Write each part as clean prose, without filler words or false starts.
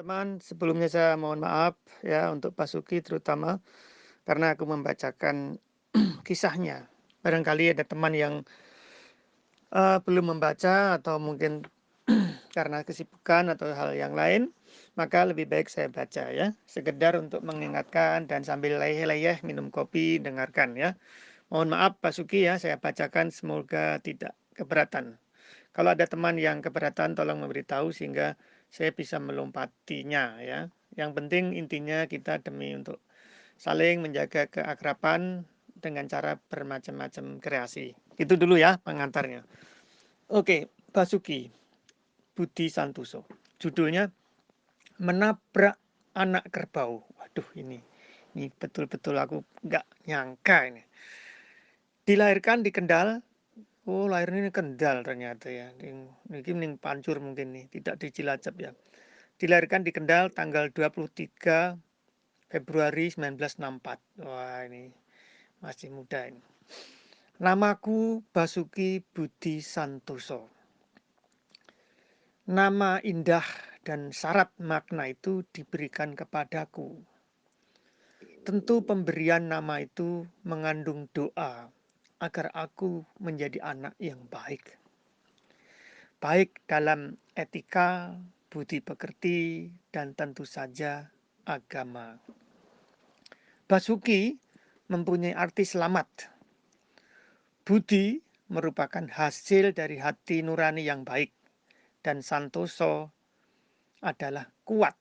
teman-teman, sebelumnya saya mohon maaf ya untuk Basuki terutama karena aku membacakan kisahnya. Barangkali ada teman yang belum membaca atau mungkin karena kesibukan atau hal yang lain, maka lebih baik saya baca ya. Sekedar untuk mengingatkan dan sambil leyeh-leyeh minum kopi, dengarkan ya. Mohon maaf Basuki ya, saya bacakan semoga tidak keberatan. Kalau ada teman yang keberatan tolong memberitahu sehingga saya bisa melompatinya ya. Yang penting intinya kita demi untuk saling menjaga keakraban dengan cara bermacam-macam kreasi. Itu dulu ya pengantarnya. Oke, Basuki Budi Santoso. Judulnya Menabrak Anak Kerbau. Waduh ini betul-betul aku nggak nyangka ini. Dilahirkan di Kendal. Oh, lahirnya ini Kendal ternyata ya. Ini Pancur mungkin nih, tidak di Cilacap ya. Dilahirkan di Kendal tanggal 23 Februari 1964. Wah, ini masih muda ini. Namaku Basuki Budi Santoso. Nama indah dan syarat makna itu diberikan kepadaku. Tentu pemberian nama itu mengandung doa agar aku menjadi anak yang baik. Baik dalam etika, budi pekerti, dan tentu saja agama. Basuki mempunyai arti selamat. Budi merupakan hasil dari hati nurani yang baik. Dan Santoso adalah kuat.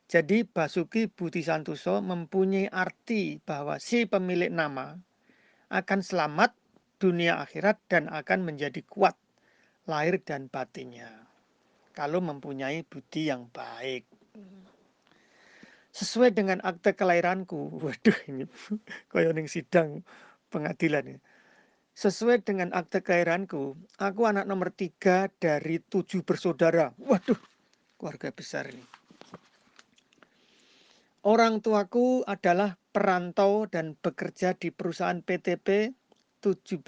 Jadi Basuki Budi Santoso mempunyai arti bahwa si pemilik nama akan selamat dunia akhirat dan akan menjadi kuat lahir dan batinnya kalau mempunyai budi yang baik. Sesuai dengan akte kelahiranku, waduh ini kaya ning sidang pengadilan ya. Sesuai dengan akte kelahiranku, aku anak nomor 3 dari 7 bersaudara. Waduh, keluarga besar ini. Orang tuaku adalah perantau dan bekerja di perusahaan PTP 17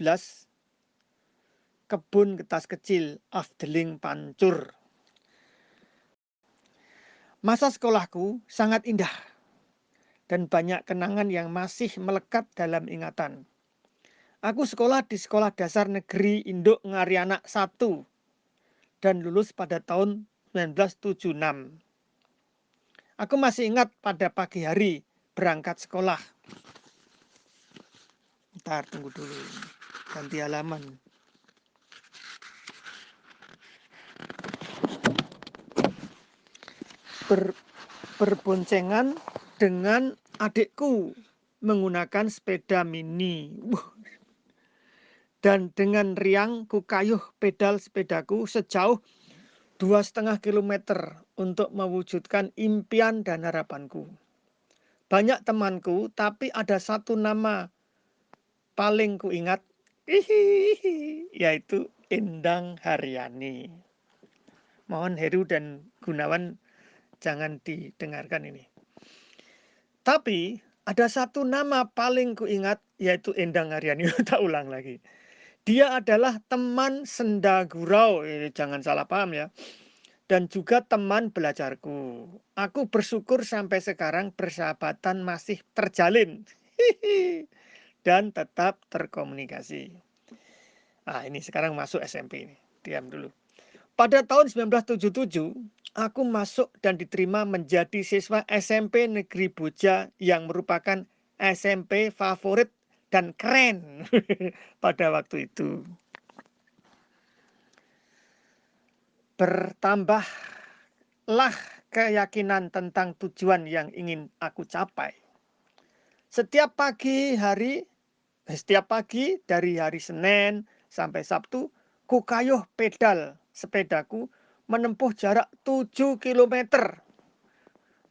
Kebun Getas Kecil, Afdeling Pancur. Masa sekolahku sangat indah dan banyak kenangan yang masih melekat dalam ingatan. Aku sekolah di Sekolah Dasar Negeri Induk Ngarianak 1 dan lulus pada tahun 1976. Aku masih ingat pada pagi hari berangkat sekolah. Ntar tunggu dulu, ganti halaman. Berboncengan dengan adikku menggunakan sepeda mini. Dan dengan riang kukayuh pedal sepedaku sejauh 2,5 kilometer untuk mewujudkan impian dan harapanku. Banyak temanku, tapi ada satu nama paling kuingat, yaitu Endang Haryani. Mohon Heru dan Gunawan jangan didengarkan ini. Tapi ada satu nama paling kuingat, yaitu Endang Haryani. Tak ulang lagi. Dia adalah teman senda gurau, jangan salah paham ya. Dan juga teman belajarku. Aku bersyukur sampai sekarang persahabatan masih terjalin. Dan tetap terkomunikasi. Nah ini sekarang masuk SMP ini. Diam dulu. Pada tahun 1977, aku masuk dan diterima menjadi siswa SMP Negeri Boja yang merupakan SMP favorit dan keren pada waktu itu. Bertambahlah keyakinan tentang tujuan yang ingin aku capai. Setiap pagi dari hari Senin sampai Sabtu, kukayuh pedal sepedaku menempuh jarak 7 km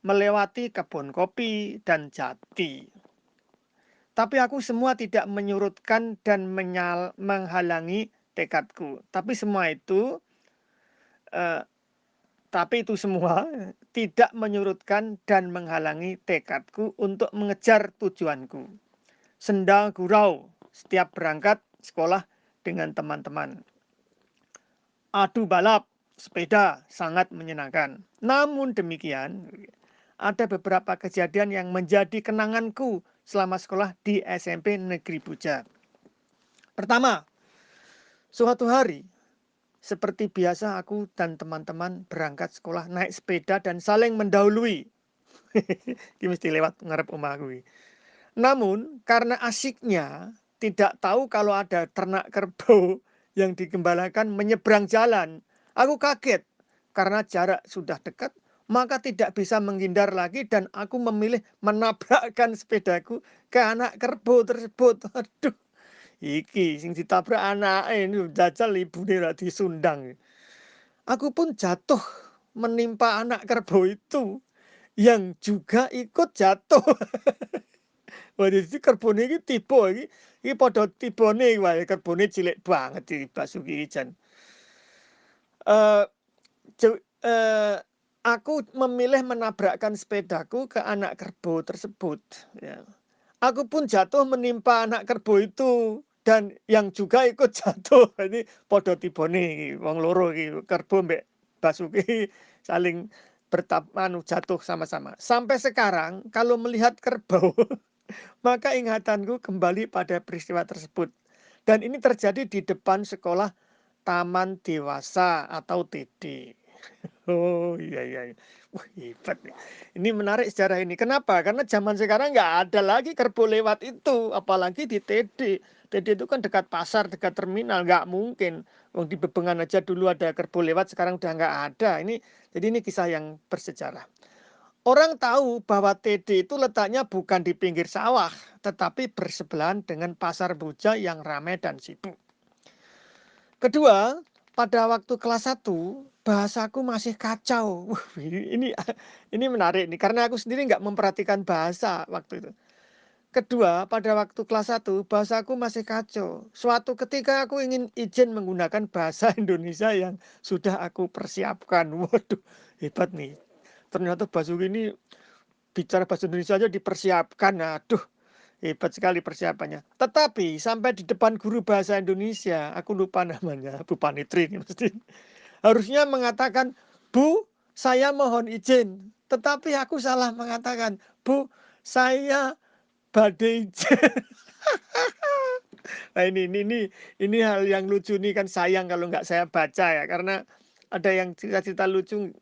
melewati kebun kopi dan jati. Tapi aku semua tidak menyurutkan dan menghalangi tekadku. Tapi itu semua tidak menyurutkan dan menghalangi tekadku untuk mengejar tujuanku. Senda gurau setiap berangkat sekolah dengan teman-teman. Adu balap sepeda sangat menyenangkan. Namun demikian, ada beberapa kejadian yang menjadi kenanganku selama sekolah di SMP Negeri Buja. Pertama, suatu hari, seperti biasa aku dan teman-teman berangkat sekolah naik sepeda dan saling mendahului. Ini mesti lewat ngarep omah aku. Namun karena asiknya tidak tahu kalau ada ternak kerbau yang digembalakan menyeberang jalan. Aku kaget karena jarak sudah dekat, maka tidak bisa menghindar lagi dan aku memilih menabrakkan sepedaku ke anak kerbau tersebut. Aduh, iki sing ditabrak anak ini jajal ibune ra disundang. Aku pun jatuh menimpa anak kerbau itu yang juga ikut jatuh. Wah, jadi kerbone iki tiba iki padha tibane wae kerbone cilik banget iki Basuki Jan. Eh, aku memilih menabrakkan sepedaku ke anak kerbau tersebut. Ya. Aku pun jatuh menimpa anak kerbau itu dan yang juga ikut jatuh. Ini padha tibane iki wong loro iki kerbau mbek Basuki saling jatuh sama-sama. Sampai sekarang kalau melihat kerbau maka ingatanku kembali pada peristiwa tersebut. Dan ini terjadi di depan sekolah Taman Dewasa atau TD. Oh iya iya. Wah hebat nih. Ini menarik sejarah ini. Kenapa? Karena zaman sekarang nggak ada lagi kerbau lewat itu. Apalagi di TD. TD itu kan dekat pasar, dekat terminal. Nggak mungkin. Wong di Bebengan aja dulu ada kerbau lewat, sekarang udah nggak ada. Jadi ini kisah yang bersejarah. Orang tahu bahwa TD itu letaknya bukan di pinggir sawah, tetapi bersebelahan dengan pasar Buja yang ramai dan sibuk. Kedua, pada waktu kelas 1, bahasaku masih kacau. Ini menarik nih, karena aku sendiri nggak memperhatikan bahasa waktu itu. Kedua, pada waktu kelas 1, bahasaku masih kacau. Suatu ketika aku ingin izin menggunakan bahasa Indonesia yang sudah aku persiapkan. Waduh, hebat nih. Ternyata Basuki ini bicara bahasa Indonesia aja dipersiapkan. Aduh, hebat sekali persiapannya. Tetapi sampai di depan guru bahasa Indonesia, aku lupa namanya, Bu Panitri ini mesti. Harusnya mengatakan, "Bu, saya mohon izin." Tetapi aku salah mengatakan, "Bu, saya badai izin." Nah, ini hal yang lucu nih, kan sayang kalau nggak saya baca ya, karena ada yang cerita-cerita lucu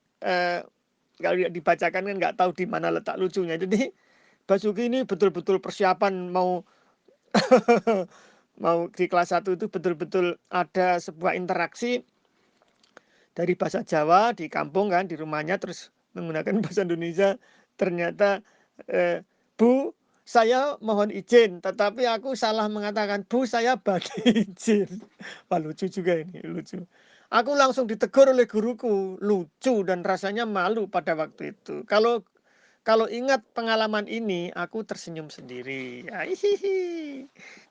kalau dibacakan kan nggak tahu di mana letak lucunya. Jadi Basuki ini betul-betul persiapan mau mau di kelas 1 itu betul-betul ada sebuah interaksi dari bahasa Jawa di kampung kan, di rumahnya, terus menggunakan bahasa Indonesia. Ternyata Bu, saya mohon izin, tetapi aku salah mengatakan, "Bu, saya badai izin." Wah, lucu juga ini, lucu. Aku langsung ditegur oleh guruku, lucu dan rasanya malu pada waktu itu. Kalau ingat pengalaman ini, aku tersenyum sendiri. Hihihi.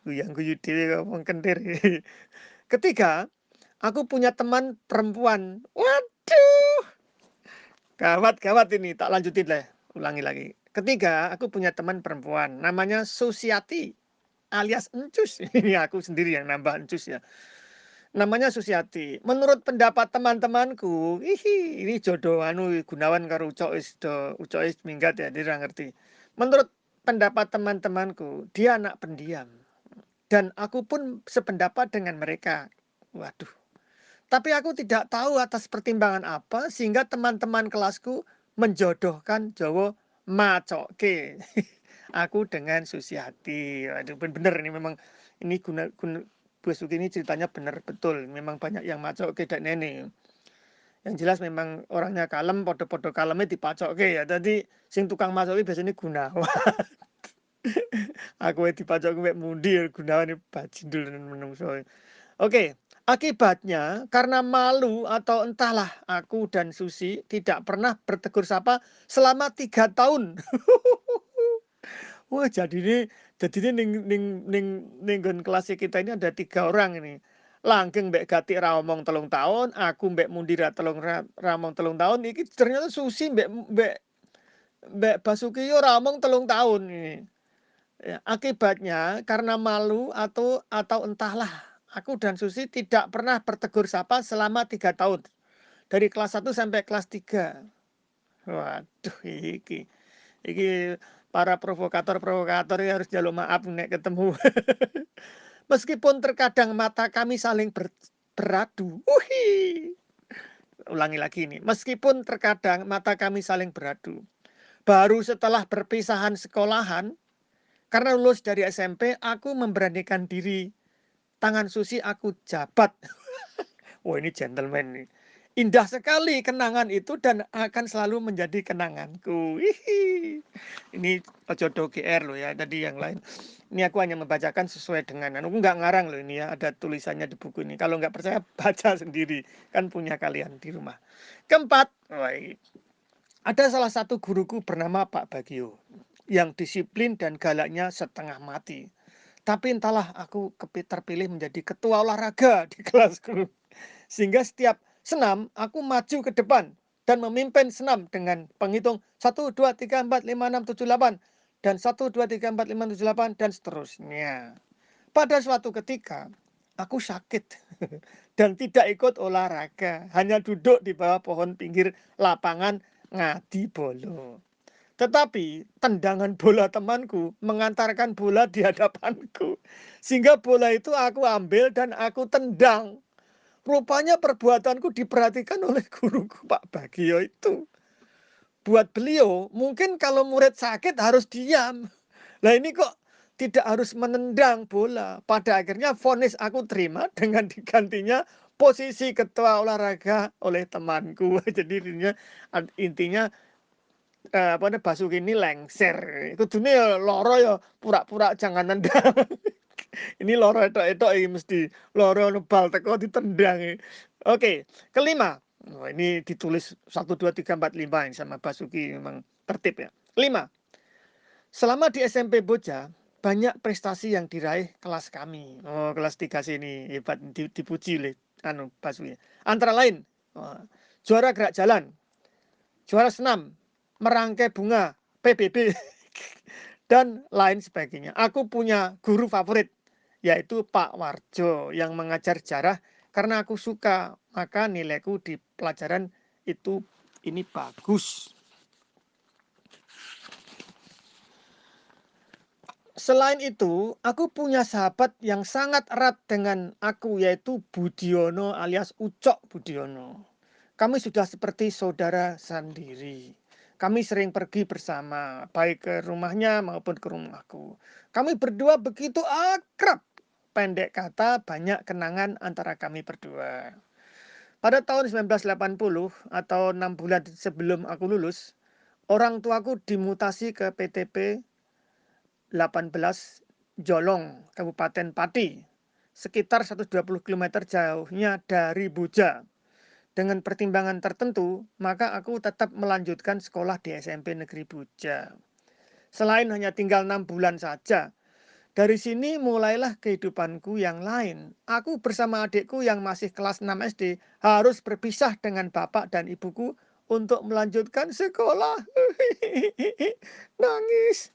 Guyang-guyu dhewe ngomong kentir. Ketiga, aku punya teman perempuan. Waduh, gawat ini. Tak lanjutin lah, ulangi lagi. Ketiga, aku punya teman perempuan. Namanya Susiati alias Encus. Ini aku sendiri yang nambah Encus ya. Namanya Susiati. Menurut pendapat teman-temanku, ini jodoh Gunawan karo Ucok is minggat ya, dia ngerti. Menurut pendapat teman-temanku, dia anak pendiam. Dan aku pun sependapat dengan mereka. Waduh. Tapi aku tidak tahu atas pertimbangan apa sehingga teman-teman kelasku menjodohkan Jowo Macoke. Aku dengan Susiati. Waduh, bener ini memang ini guna Basuki ini ceritanya benar betul. Memang banyak yang macoke dan nenek. Yang jelas memang orangnya kalem, podo-podo kalemnya dipacoke ya. Tadi sing tukang macoke biasanya Gunawan. Aku dipacoke mek mundi Gunawan bajindul menungso. Oke, akibatnya karena malu atau entahlah aku dan Susi tidak pernah bertegur sapa selama 3 tahun. Wah, jadi ning ning ning ning kelas kita ini ada 3 orang ini. Langgeng mbek Gati ra omong 3 tahun, aku mbek Mundi ra omong 3 tahun, iki ternyata Susi mbek mbek mbek Basuki yo ra omong 3 tahun ini. Ya, akibatnya karena malu atau entahlah, aku dan Susi tidak pernah bertegur sapa selama 3 tahun. dari kelas 1 sampai kelas 3. Waduh, iki para provokator ini harus jaluk maaf nek ketemu. Meskipun terkadang mata kami saling beradu. Ulangi lagi nih. Meskipun terkadang mata kami saling beradu. Baru setelah perpisahan sekolahan, karena lulus dari SMP, aku memberanikan diri. Tangan Susi aku jabat. Wah, ini gentleman nih. Indah sekali kenangan itu dan akan selalu menjadi kenanganku. Ini jodoh GR loh ya, tadi yang lain. Ini aku hanya membacakan sesuai dengan, aku nggak ngarang loh ini ya, ada tulisannya di buku ini. Kalau nggak percaya, baca sendiri. Kan punya kalian di rumah. Keempat, ada salah satu guruku bernama Pak Bagio, yang disiplin dan galaknya setengah mati. Tapi entahlah aku terpilih menjadi ketua olahraga di kelasku. Sehingga setiap senam aku maju ke depan dan memimpin senam dengan penghitung 1, 2, 3, 4, 5, 6, 7, 8 dan 1, 2, 3, 4, 5, 7, 8 dan seterusnya. Pada suatu ketika aku sakit dan tidak ikut olahraga, hanya duduk di bawah pohon pinggir lapangan ngadi bolo. Tetapi tendangan bola temanku mengantarkan bola di hadapanku, sehingga bola itu aku ambil dan aku tendang. Rupanya perbuatanku diperhatikan oleh guruku Pak Bagio itu. Buat beliau, mungkin kalau murid sakit harus diam. Lah ini kok tidak harus menendang bola. Pada akhirnya vonis aku terima dengan digantinya posisi ketua olahraga oleh temanku. Jadi intinya Basuki ini lengser. Kudune loro ya pura-pura jangan nendang. Ini loro etok-etok ini mesti loro bal teko ditendang. Oke, kelima. Ini ditulis 1, 2, 3, 4, 5 ini sama Basuki memang tertib ya. 5. Selama di SMP Boja, banyak prestasi yang diraih kelas kami. Oh, kelas 3 sini hebat, dipuji oleh Basuki. Antara lain, juara gerak jalan, juara senam, merangkai bunga, PBB, dan lain sebagainya. Aku punya guru favorit, yaitu Pak Warjo yang mengajar sejarah. Karena aku suka, maka nilaiku di pelajaran itu ini bagus. Selain itu, aku punya sahabat yang sangat erat dengan aku, yaitu Budiono alias Ucok Budiono. Kami sudah seperti saudara sendiri. Kami sering pergi bersama, baik ke rumahnya maupun ke rumahku. Kami berdua begitu akrab. Pendek kata, banyak kenangan antara kami berdua. Pada tahun 1980 atau 6 bulan sebelum aku lulus, orang tuaku dimutasi ke PTP 18 Jolong, Kabupaten Pati, sekitar 120 km jauhnya dari Boja. Dengan pertimbangan tertentu, maka aku tetap melanjutkan sekolah di SMP Negeri Boja. Selain hanya tinggal 6 bulan saja, dari sini mulailah kehidupanku yang lain. Aku bersama adikku yang masih kelas 6 SD harus berpisah dengan bapak dan ibuku untuk melanjutkan sekolah. Nangis.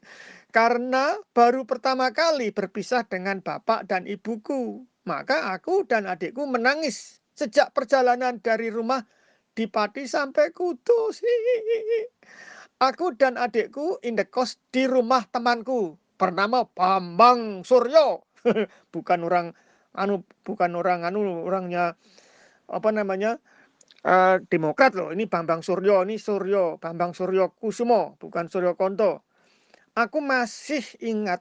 Karena baru pertama kali berpisah dengan bapak dan ibuku. Maka aku dan adikku menangis sejak perjalanan dari rumah di Pati sampai Kudus. Aku dan adikku indekos di rumah temanku bernama Bambang Suryo. bukan orang orangnya apa namanya Demokrat loh. Ini Bambang Suryo, Bambang Suryo Kusumo, bukan Suryo Konto. Aku masih ingat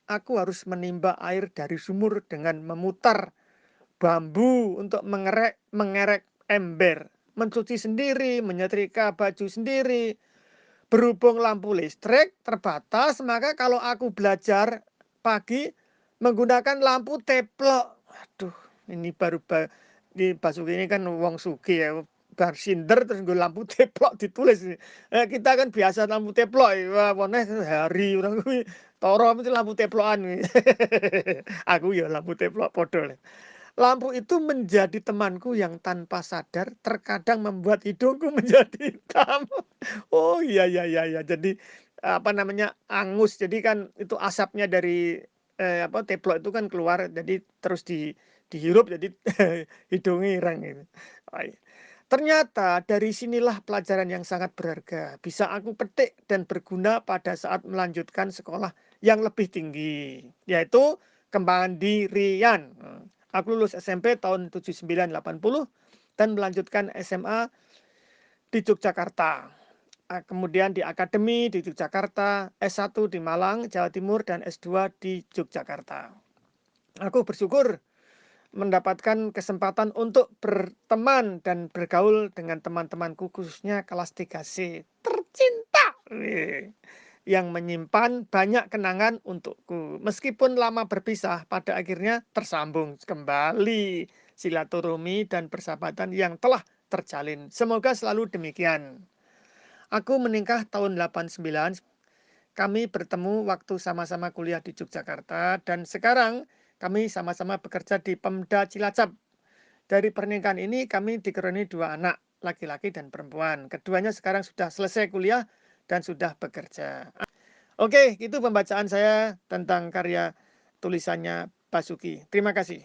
aku harus menimba air dari sumur dengan memutar bambu untuk mengerek ember, mencuci sendiri, menyetrika baju sendiri. Berhubung lampu listrik terbatas, maka kalau aku belajar pagi menggunakan lampu teplok. Aduh, ini di Basuki ini kan wong sugih ya. Bar sinder terus gue lampu teplok ditulis. Kita kan biasa lampu teplok. Wah, hari orang kuwi toro itu lampu teplokan. Aku ya lampu teplok podol. Lampu itu menjadi temanku yang tanpa sadar terkadang membuat hidungku menjadi hitam. Oh iya iya iya iya. Jadi apa namanya angus. Jadi kan itu asapnya dari teplok itu kan keluar. Jadi terus dihirup jadi hidungnya irang gitu. Ternyata dari sinilah pelajaran yang sangat berharga bisa aku petik dan berguna pada saat melanjutkan sekolah yang lebih tinggi, yaitu kemandirian. Aku lulus SMP tahun 7980 dan melanjutkan SMA di Yogyakarta. Kemudian di akademi di Yogyakarta, S1 di Malang, Jawa Timur, dan S2 di Yogyakarta. Aku bersyukur mendapatkan kesempatan untuk berteman dan bergaul dengan teman-temanku, khususnya kelas 3C tercinta, yang menyimpan banyak kenangan untukku. Meskipun lama berpisah, pada akhirnya tersambung kembali silaturahmi dan persahabatan yang telah terjalin. Semoga selalu demikian. Aku menikah tahun 89. Kami bertemu waktu sama-sama kuliah di Yogyakarta, dan sekarang kami sama-sama bekerja di Pemda Cilacap. Dari pernikahan ini kami dikaruniai 2 anak, laki-laki dan perempuan. Keduanya sekarang sudah selesai kuliah dan sudah bekerja. Oke, itu pembacaan saya tentang karya tulisannya Basuki. Terima kasih.